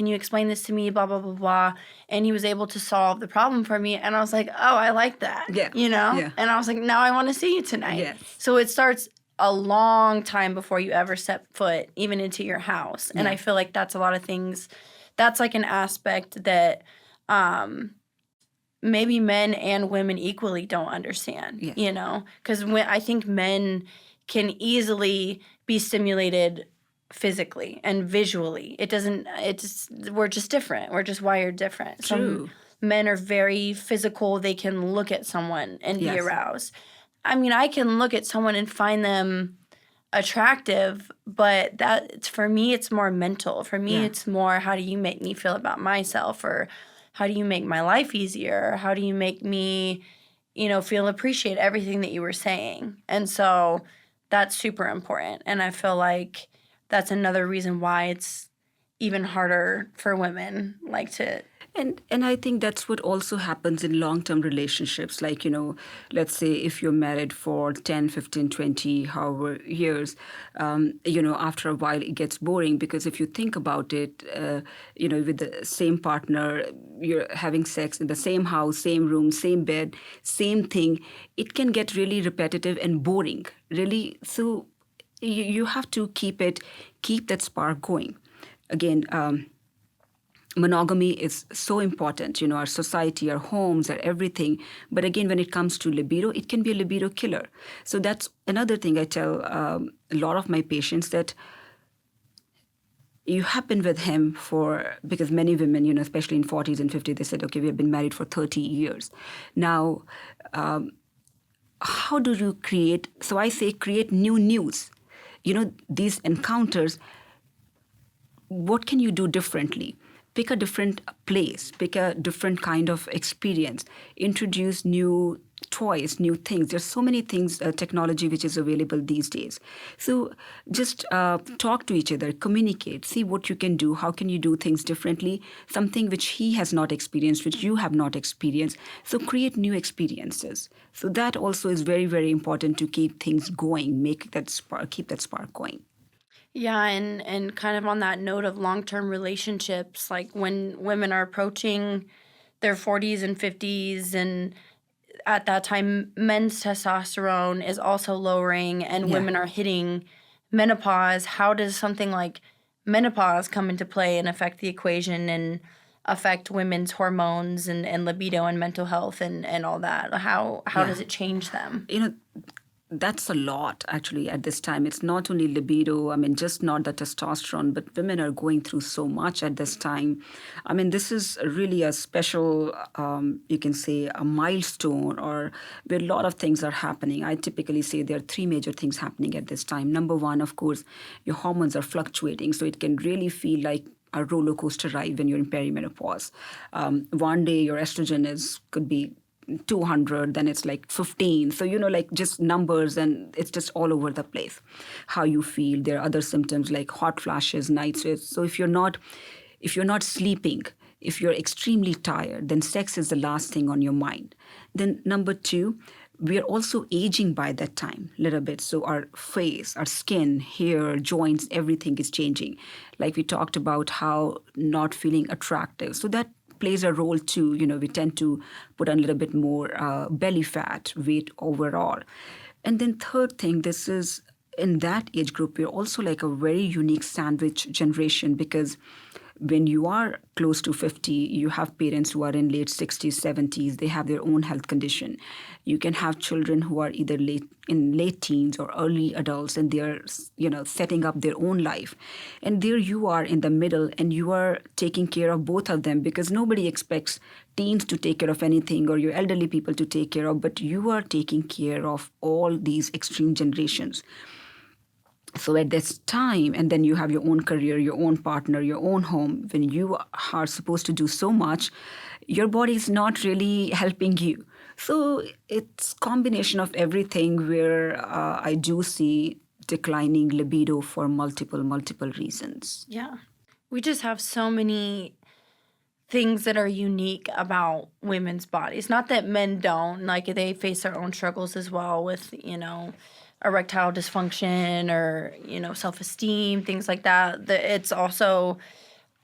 you explain this to me, blah, blah, blah, blah. And he was able to solve the problem for me. And I was like, oh, I like that, Yeah. And I was like, now I want to see you tonight. Yes. So it starts a long time before you ever step foot even into your house. And I feel like that's a lot of things. That's like an aspect that maybe men and women equally don't understand, because I think men can easily be stimulated physically and visually. We're just different. We're just wired different. True. Some men are very physical. They can look at someone and be aroused. I mean, I can look at someone and find them attractive, but for me, it's more mental. For me, it's more, how do you make me feel about myself, or how do you make my life easier? How do you make me, appreciate everything that you were saying? And so that's super important. And I feel like that's another reason why it's even harder for women, And I think that's what also happens in long-term relationships. Like, let's say if you're married for 10, 15, 20, however years, after a while it gets boring, because if you think about it, with the same partner, you're having sex in the same house, same room, same bed, same thing, it can get really repetitive and boring, really. So you have to keep that spark going. Again, monogamy is so important, our society, our homes, our everything. But again, when it comes to libido, it can be a libido killer. So that's another thing I tell a lot of my patients, that you have been with him because many women, especially in 40s and 50s, they said, okay, we have been married for 30 years. Now, how do you create, so I say create new news. These encounters, what can you do differently? Pick a different place, pick a different kind of experience, introduce new toys, new things. There's so many things, technology which is available these days. So just talk to each other, communicate, see what you can do, how can you do things differently, something which he has not experienced, which you have not experienced. So create new experiences. So that also is very, very important to keep things going, keep that spark going. Yeah, and kind of on that note of long-term relationships, like when women are approaching their 40s and 50s, and at that time men's testosterone is also lowering and Yeah. women are hitting menopause, how does something like menopause come into play and affect the equation and affect women's hormones and libido and mental health and all that? How Yeah. does it change them? That's a lot, actually, at this time. It's not only libido, just not the testosterone, but women are going through so much at this time. This is really a special, you can say, a milestone, or where a lot of things are happening. I typically say there are three major things happening at this time. Number one, of course, your hormones are fluctuating, so it can really feel like a roller coaster ride when you're in perimenopause. One day your estrogen could be 200, then it's like 15. So, like just numbers, and it's just all over the place. How you feel. There are other symptoms like hot flashes, night sweats. So if you're not sleeping, if you're extremely tired, then sex is the last thing on your mind. Then number two, we are also aging by that time a little bit. So our face, our skin, hair, joints, everything is changing. Like we talked about how not feeling attractive. So that plays a role too. We tend to put on a little bit more belly fat, weight overall. And then third thing, this is in that age group, we're also like a very unique sandwich generation, because when you are close to 50, you have parents who are in late 60s, 70s, they have their own health condition. You can have children who are either late teens or early adults, and they're, setting up their own life. And there you are in the middle, and you are taking care of both of them, because nobody expects teens to take care of anything or your elderly people to take care of, but you are taking care of all these extreme generations. So at this time, and then you have your own career, your own partner, your own home, when you are supposed to do so much, your body is not really helping you. So it's combination of everything, where I do see declining libido for multiple reasons. Yeah. We just have so many things that are unique about women's bodies. Not that men don't, like they face their own struggles as well with, erectile dysfunction or, self-esteem, things like that. It's also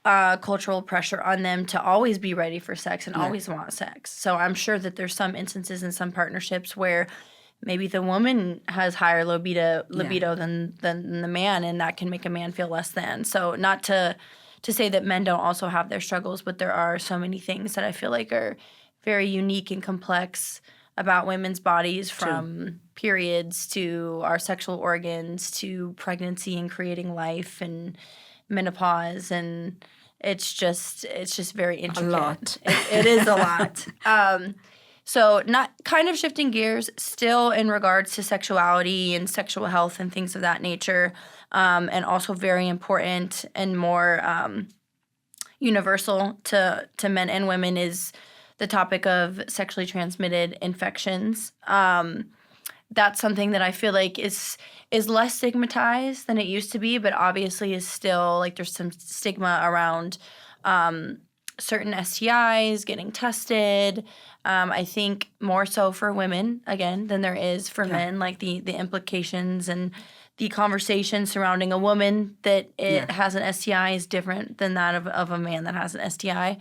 cultural pressure on them to always be ready for sex and always want sex. So I'm sure that there's some instances in some partnerships where maybe the woman has higher libido than the man, and that can make a man feel less than. So not to say that men don't also have their struggles, but there are so many things that I feel like are very unique and complex about women's bodies, from periods to our sexual organs to pregnancy and creating life and menopause, and it's just very intricate. A lot. It is a lot. So not kind of shifting gears, still in regards to sexuality and sexual health and things of that nature, and also very important and more universal to men and women is the topic of sexually transmitted infections. That's something that I feel like is less stigmatized than it used to be, but obviously is still, like, there's some stigma around certain STIs, getting tested. I think more so for women, again, than there is for men, like the implications and the conversation surrounding a woman that has an STI is different than that of a man that has an STI.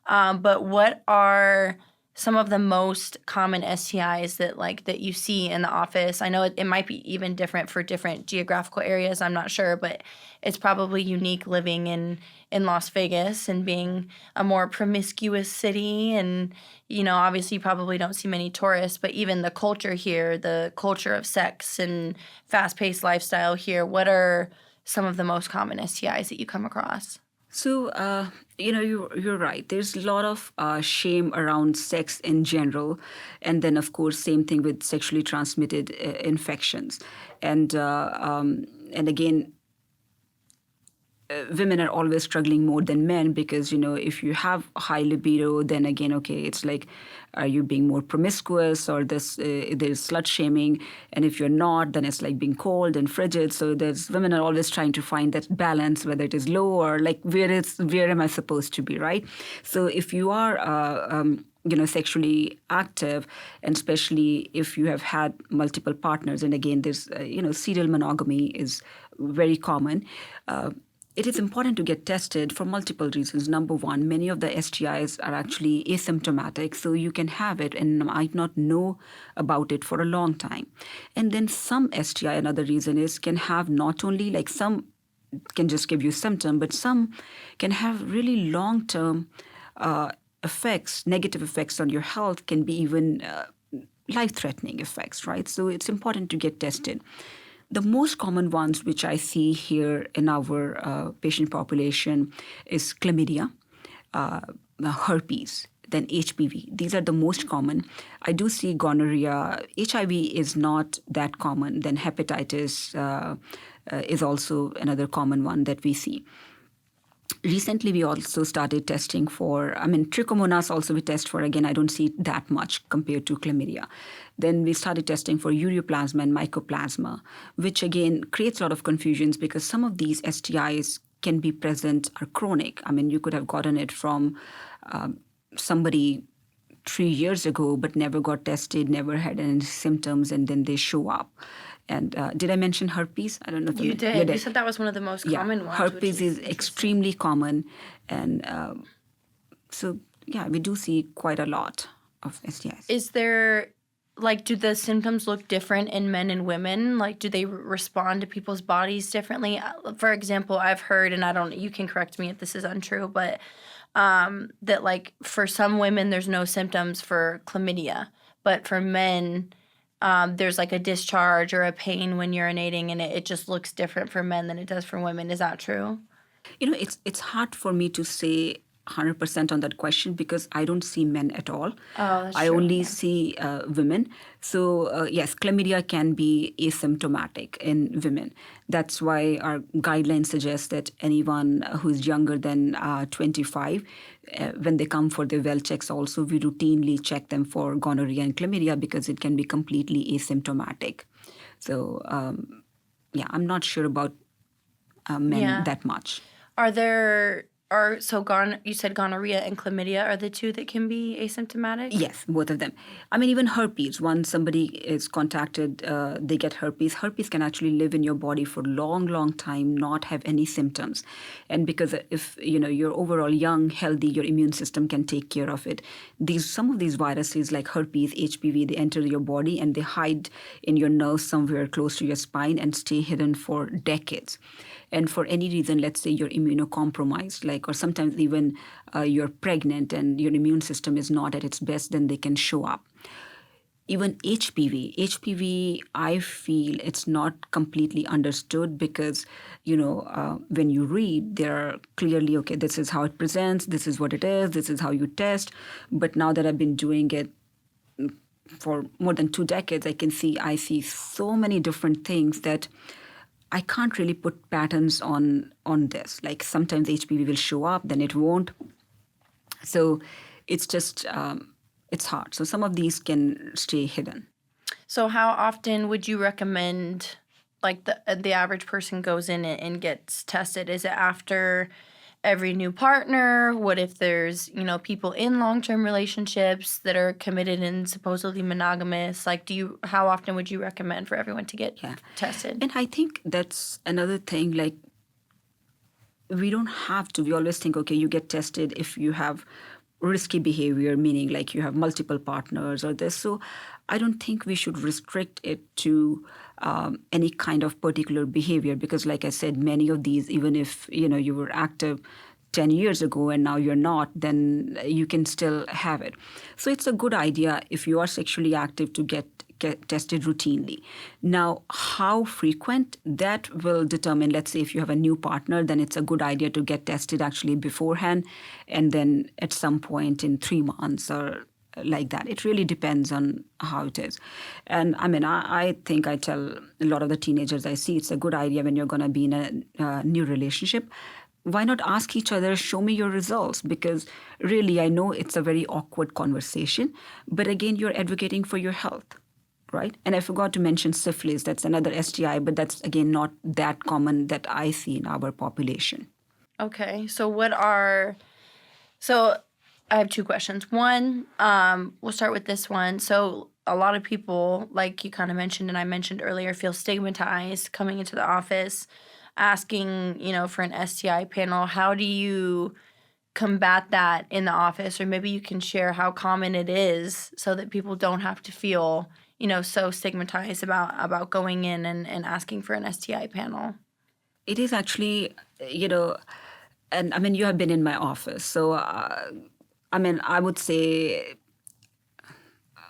But what are some of the most common STIs that you see in the office? I know it might be even different for different geographical areas. I'm not sure, but it's probably unique living in Las Vegas and being a more promiscuous city. And, obviously you probably don't see many tourists, but even the culture here, the culture of sex and fast-paced lifestyle here, what are some of the most common STIs that you come across? So, you're right. There's a lot of shame around sex in general. And then, of course, same thing with sexually transmitted infections. And again, women are always struggling more than men because, if you have high libido, then again, okay, it's like, are you being more promiscuous or there's slut shaming? And if you're not, then it's like being cold and frigid. So women are always trying to find that balance, whether it is low or like where am I supposed to be, right? So if you are sexually active, and especially if you have had multiple partners, and again, there's, serial monogamy is very common. It is important to get tested for multiple reasons. Number one, many of the STIs are actually asymptomatic, so you can have it and might not know about it for a long time. And then some STI, another reason is, can have not only like some can just give you symptom, but some can have really long-term effects, negative effects on your health, can be even life-threatening effects, right? So it's important to get tested. The most common ones which I see here in our patient population is chlamydia, herpes, then HPV. These are the most common. I do see gonorrhea. HIV is not that common. Then hepatitis is also another common one that we see. Recently, we also started testing for, trichomonas also we test for. Again, I don't see that much compared to chlamydia. Then we started testing for ureaplasma and mycoplasma, which again creates a lot of confusions because some of these STIs can be present or chronic. You could have gotten it from somebody 3 years ago, but never got tested, never had any symptoms, and then they show up. And did I mention herpes? I don't know if you did. You said that was one of the most common ones. Herpes is extremely common. And we do see quite a lot of STIs. Is there, do the symptoms look different in men and women? Do they respond to people's bodies differently? For example, I've heard, and you can correct me if this is untrue, but that for some women there's no symptoms for chlamydia, but for men there's a discharge or a pain when urinating, and it just looks different for men than it does for women. Is that true? It's hard for me to say 100% on that question because I don't see men at all. Oh, that's I true. only see women. So yes, chlamydia can be asymptomatic in women. That's why our guidelines suggest that anyone who's younger than 25, when they come for their well checks also, we routinely check them for gonorrhea and chlamydia because it can be completely asymptomatic. So I'm not sure about men that much. You said gonorrhea and chlamydia are the two that can be asymptomatic? Yes, both of them. Even herpes, once somebody is contacted, they get herpes. Herpes can actually live in your body for a long, long time, not have any symptoms. And because if, you're overall young, healthy, your immune system can take care of it. Some of these viruses like herpes, HPV, they enter your body and they hide in your nerves somewhere close to your spine and stay hidden for decades. And for any reason, let's say you're immunocompromised, or sometimes even you're pregnant and your immune system is not at its best, then they can show up. Even HPV, I feel it's not completely understood because, when you read, there are clearly, okay, this is how it presents, this is what it is, this is how you test. But now that I've been doing it for more than 2 decades, I see so many different things that I can't really put patterns on this. Sometimes HPV will show up, then it won't. So it's just, it's hard. So some of these can stay hidden. So how often would you recommend, the average person goes in and gets tested? Is it after every new partner? What if there's, people in long-term relationships that are committed and supposedly monogamous? How often would you recommend for everyone to get tested? And I think that's another thing, we don't have to. We always think, okay, you get tested if you have risky behavior, meaning like you have multiple partners or this. So I don't think we should restrict it to any kind of particular behavior because, like I said, many of these, even if you were active 10 years ago and now you're not, then you can still have it. So it's a good idea if you are sexually active to get tested routinely. Now, how frequent, that will determine, let's say if you have a new partner, then it's a good idea to get tested actually beforehand and then at some point in 3 months or like that. It really depends on how it is. And I mean, I think I tell a lot of the teenagers I see, it's a good idea when you're going to be in a new relationship. Why not ask each other, show me your results? Because really, I know it's a very awkward conversation, but again, you're advocating for your health, right? And I forgot to mention syphilis. That's another STI, but that's, again, not that common that I see in our population. Okay. So I have two questions. One, we'll start with this one. So a lot of people, like you kind of mentioned and I mentioned earlier, feel stigmatized coming into the office, asking, for an STI panel. How do you combat that in the office? Or maybe you can share how common it is so that people don't have to feel, so stigmatized about going in and asking for an STI panel. It is actually, and I mean, you have been in my office. So, I would say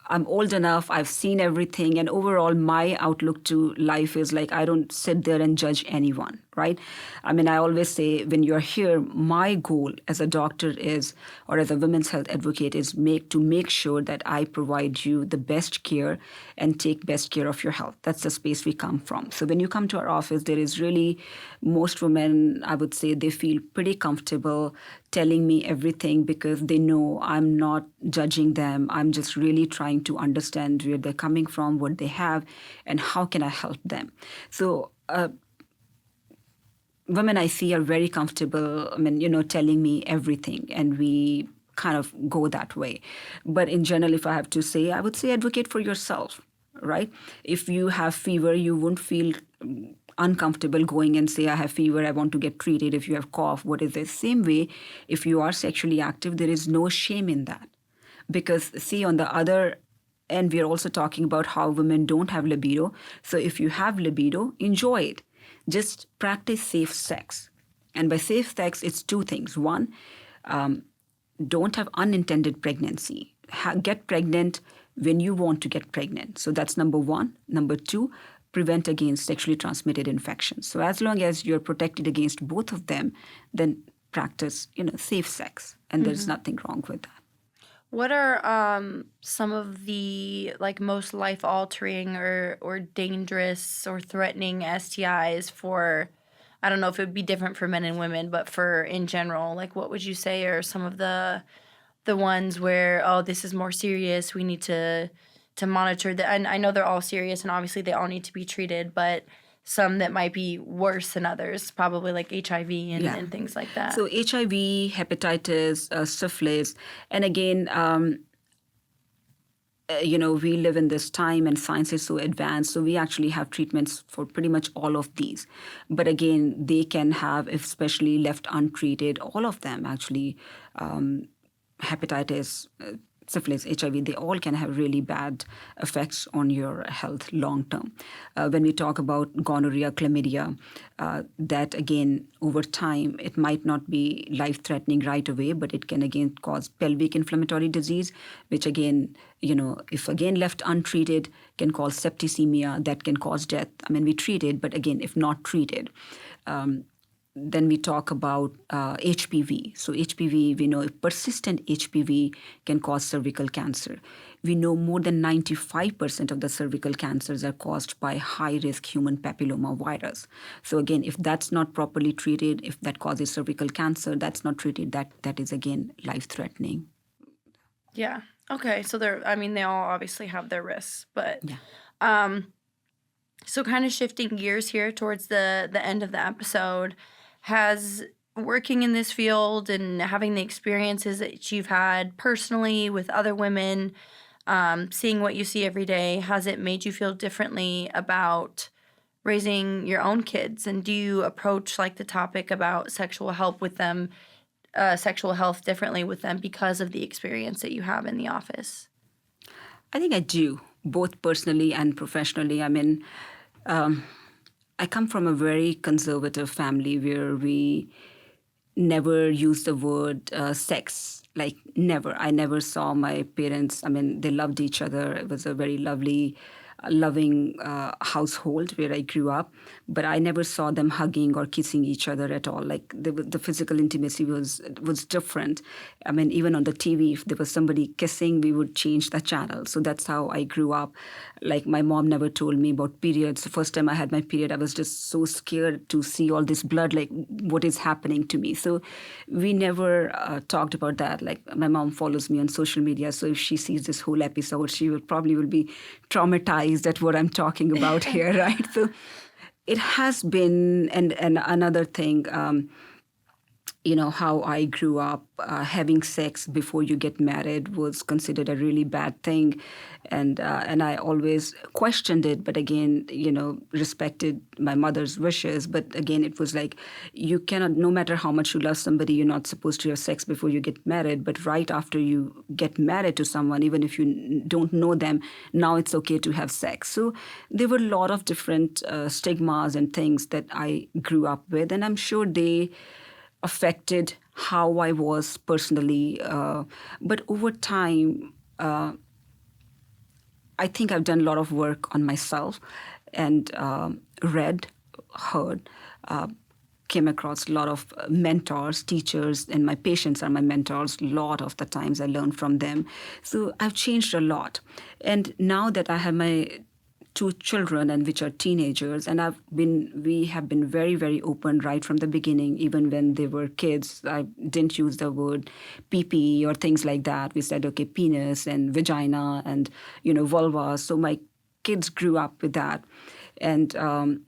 I'm old enough, I've seen everything, and overall my outlook to life is like I don't sit there and judge anyone, right? I mean, I always say when you're here, my goal as a doctor is, or as a women's health advocate is to make sure that I provide you the best care and take best care of your health. That's the space we come from. So when you come to our office, there is really, most women, I would say, they feel pretty comfortable telling me everything because they know I'm not judging them. I'm just really trying to understand where they're coming from, what they have, and how can I help them. So women I see are very comfortable, telling me everything, and we kind of go that way. But in general, if I have to say, I would say advocate for yourself, right? If you have fever, you won't feel uncomfortable going and say, I have fever, I want to get treated. If you have cough, what is the same way? If you are sexually active, there is no shame in that. Because see, on the other end, we are also talking about how women don't have libido. So if you have libido, enjoy it. Just practice safe sex. And by safe sex, it's two things. One, don't have unintended pregnancy. Get pregnant when you want to get pregnant. So that's number one. Number two, prevent against sexually transmitted infections. So as long as you're protected against both of them, then practice, safe sex. And there's nothing wrong with that. What are some of the most life-altering or dangerous or threatening STIs for, I don't know if it would be different for men and women, but for in general, what would you say are some of the ones where, oh, this is more serious, we need to monitor that? And I know they're all serious and obviously they all need to be treated, but some that might be worse than others, probably like HIV and things like that. So HIV, hepatitis, syphilis, and again, we live in this time and science is so advanced, so we actually have treatments for pretty much all of these. But again, they can have, especially left untreated, all of them actually, hepatitis, syphilis, HIV, they all can have really bad effects on your health long term. When we talk about gonorrhea, chlamydia, that again, over time, it might not be life-threatening right away, but it can again cause pelvic inflammatory disease, which again, if again left untreated, can cause septicemia, that can cause death. I mean, we treat it, but again, if not treated, then we talk about HPV. So HPV, we know persistent HPV can cause cervical cancer. We know more than 95% of the cervical cancers are caused by high-risk human papilloma virus. So again, if that's not properly treated, if that causes cervical cancer, that's not treated, that is again life-threatening. Yeah. Okay. So they all obviously have their risks, but so kind of shifting gears here towards the end of the episode, has working in this field and having the experiences that you've had personally with other women, seeing what you see every day, has it made you feel differently about raising your own kids? And do you approach the topic about sexual help with them sexual health differently with them because of the experience that you have in the office? I think I do, both personally and professionally. I mean, I come from a very conservative family where we never used the word sex, like never. I never saw my parents, I mean, they loved each other. It was a very lovely, loving household where I grew up, but I never saw them hugging or kissing each other at all. Like the physical intimacy was different. I mean, even on the TV, if there was somebody kissing, we would change the channel. So that's how I grew up. Like my mom never told me about periods. The first time I had my period, I was just so scared to see all this blood, like what is happening to me. So we never talked about that. Like my mom follows me on social media, so if she sees this whole episode, she will be traumatized at what I'm talking about here, right? So it has been, and another thing, how I grew up, having sex before you get married was considered a really bad thing. And I always questioned it, but again, respected my mother's wishes. But again, it was like, you cannot, no matter how much you love somebody, you're not supposed to have sex before you get married. But right after you get married to someone, even if you don't know them, now it's okay to have sex. So there were a lot of different stigmas and things that I grew up with. And I'm sure they affected how I was personally. But over time, I think I've done a lot of work on myself and read, heard, came across a lot of mentors, teachers, and my patients are my mentors. A lot of the times I learn from them. So I've changed a lot. And now that I have my two children and which are teenagers, and we have been very, very open right from the beginning. Even when they were kids, I didn't use the word pee or things like that. We said, okay, penis and vagina and vulva. So my kids grew up with that. And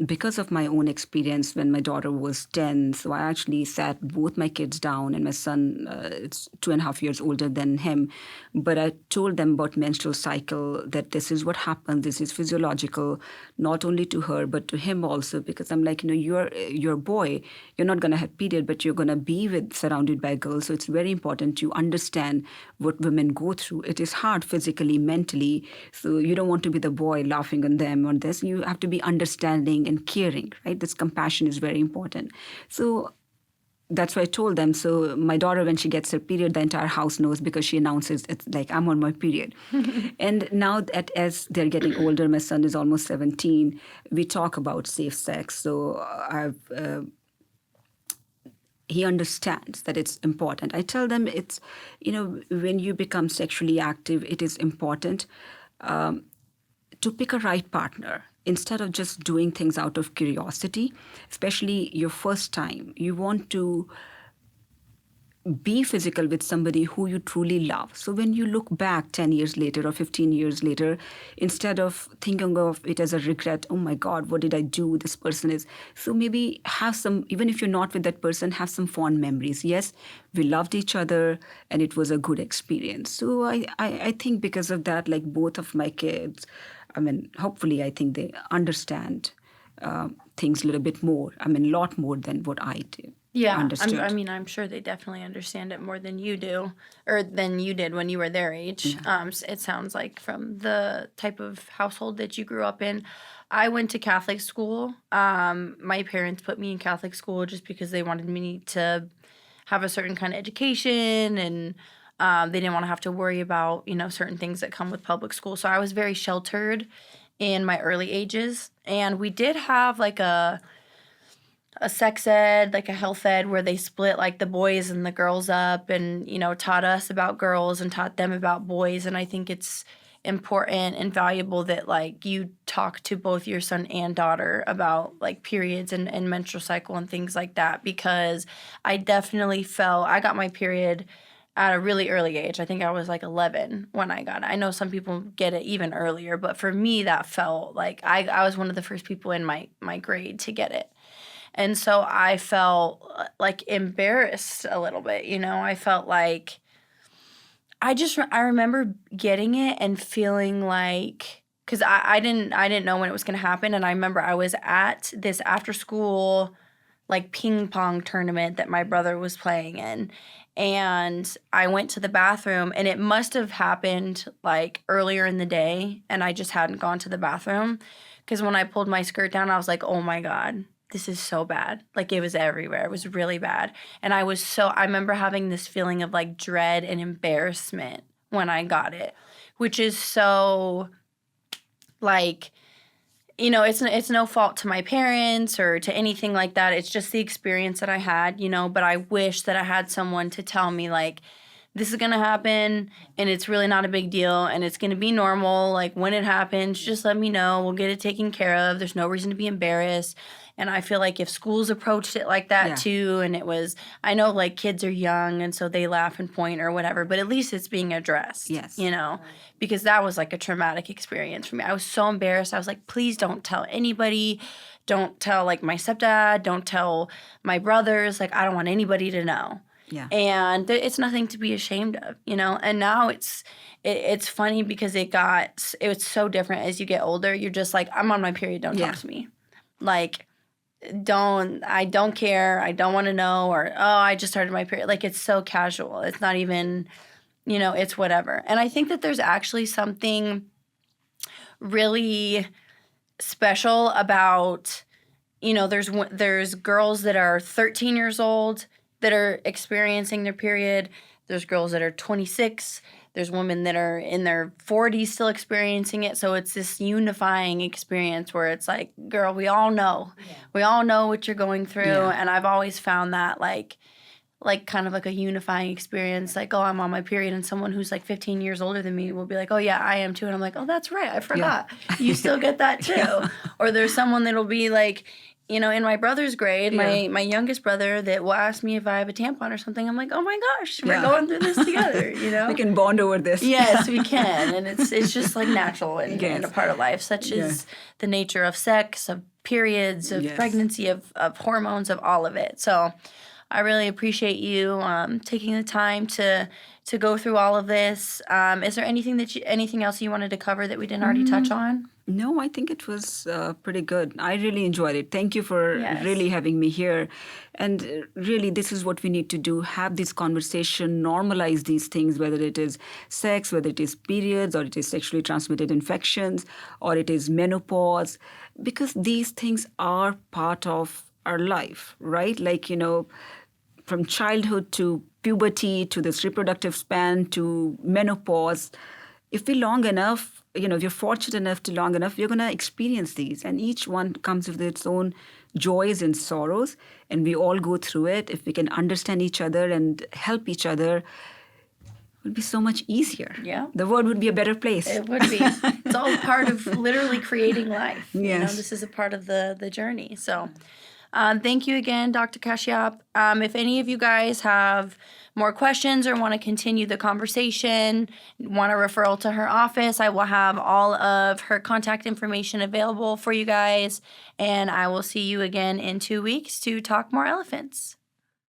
because of my own experience when my daughter was 10, so I actually sat both my kids down, and my son, it's 2.5 years older than him. But I told them about menstrual cycle, that this is what happens, this is physiological, not only to her, but to him also. Because I'm like, you're a boy, you're not going to have period, but you're going to be surrounded by girls. So it's very important you understand what women go through. It is hard physically, mentally. So you don't want to be the boy laughing on them on this. You have to be understanding and caring, right? This compassion is very important. So that's what I told them. So my daughter, when she gets her period, the entire house knows because she announces, it's like, I'm on my period. And now that as they're getting older, my son is almost 17, we talk about safe sex. So he understands that it's important. I tell them it's, when you become sexually active, it is important to pick a right partner instead of just doing things out of curiosity, especially your first time. You want to be physical with somebody who you truly love. So when you look back 10 years later or 15 years later, instead of thinking of it as a regret, oh my God, what did I do? This person is. So maybe have some, even if you're not with that person, have some fond memories. Yes, we loved each other and it was a good experience. So I think because of that, like both of my kids, I mean, hopefully I think they understand things a little bit more. I mean, a lot more than what I did. Yeah, Understood. I'm sure they definitely understand it more than you do, or than you did when you were their age. Yeah. It sounds like from the type of household that you grew up in. I went to Catholic school. My parents put me in Catholic school just because they wanted me to have a certain kind of education, and they didn't want to have to worry about, certain things that come with public school. So I was very sheltered in my early ages. And we did have like a sex ed, like a health ed, where they split like the boys and the girls up and, taught us about girls and taught them about boys. And I think it's important and valuable that like you talk to both your son and daughter about like periods and menstrual cycle and things like that, because I definitely felt I got my period at a really early age. I think I was like 11 when I got it. I know some people get it even earlier, but for me that felt like I was one of the first people in my grade to get it. And so I felt like embarrassed a little bit, I felt like I remember getting it and feeling like, because I didn't know when it was going to happen. And I remember I was at this after school like ping pong tournament that my brother was playing in. And I went to the bathroom, and it must have happened like earlier in the day, and I just hadn't gone to the bathroom. Because when I pulled my skirt down, I was like, oh my God, this is so bad. Like, it was everywhere. It was really bad. And I remember having this feeling of like dread and embarrassment when I got it, which is so like, it's no fault to my parents or to anything like that. It's just the experience that I had, but I wish that I had someone to tell me like, this is going to happen and it's really not a big deal and it's going to be normal. Like, when it happens, just let me know. We'll get it taken care of. There's no reason to be embarrassed. And I feel like if schools approached it like that too, and I know like kids are young and so they laugh and point or whatever, but at least it's being addressed. Yes. Because that was like a traumatic experience for me. I was so embarrassed. I was like, please don't tell anybody. Don't tell like my stepdad. Don't tell my brothers. Like, I don't want anybody to know. Yeah. And it's nothing to be ashamed of, And now it's funny because it was so different as you get older. You're just like, I'm on my period. Don't talk to me. Like, I don't care. I don't want to know. Or, oh, I just started my period. Like, it's so casual. It's not even, it's whatever. And I think that there's actually something really special about, there's girls that are 13 years old that are experiencing their period. There's girls that are 26. There's women that are in their 40s still experiencing it. So it's this unifying experience where it's like, girl, we all know. Yeah. We all know what you're going through. Yeah. And I've always found that like kind of like a unifying experience. Like, oh, I'm on my period. And someone who's like 15 years older than me will be like, oh, yeah, I am too. And I'm like, oh, that's right. I forgot. Yeah. You still get that too. Yeah. Or there's someone that'll be like, in my brother's grade, my youngest brother that will ask me if I have a tampon or something. I'm like, oh my gosh, we're going through this together, We can bond over this. Yes, we can. And it's just like natural and a part of life, such as the nature of sex, of periods, of pregnancy, of hormones, of all of it. So I really appreciate you taking the time to go through all of this. Is there anything else you wanted to cover that we didn't already touch on? No, I think it was pretty good. I really enjoyed it. Thank you for really having me here. And really, this is what we need to do. Have this conversation, normalize these things, whether it is sex, whether it is periods, or it is sexually transmitted infections, or it is menopause, because these things are part of our life, right? Like, from childhood to puberty to this reproductive span to menopause, if we long enough, if you're fortunate enough to long enough, you're going to experience these. And each one comes with its own joys and sorrows. And we all go through it. If we can understand each other and help each other, it would be so much easier. Yeah. The world would be a better place. It would be. It's all part of literally creating life. Yes. This is a part of the journey. So thank you again, Dr. Kashyap. If any of you guys have more questions or want to continue the conversation, want a referral to her office, I will have all of her contact information available for you guys. And I will see you again in 2 weeks to talk more elephants.